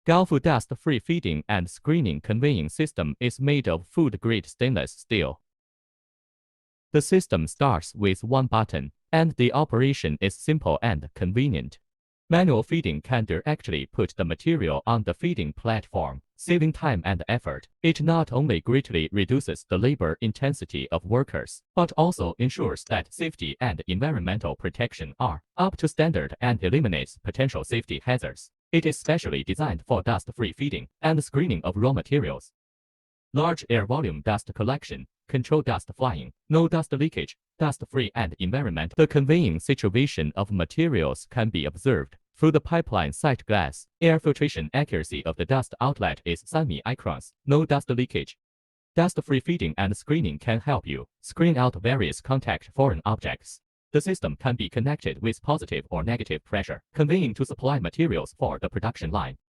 Gaofu dust-free feeding and screening conveying system is made of food-grade stainless steel. The system starts with one button, and the operation is simple and convenient. Manual feeding can directly put the material on the feeding platform, saving time and effort. It not only greatly reduces the labor intensity of workers, but also ensures that safety and environmental protection are up to standard and eliminates potential safety hazards. It is specially designed for dust-free feeding and screening of raw materials. Large air volume dust collection, control dust flying, no dust leakage, dust-free and environmental. The conveying situation of materials can be observed through the pipeline sight glass. Air filtration accuracy of the dust outlet is 3 microns, no dust leakage. Dust-free feeding and screening can help you screen out various contact foreign objects. The system can be connected with positive or negative pressure conveying to supply materials for the production line.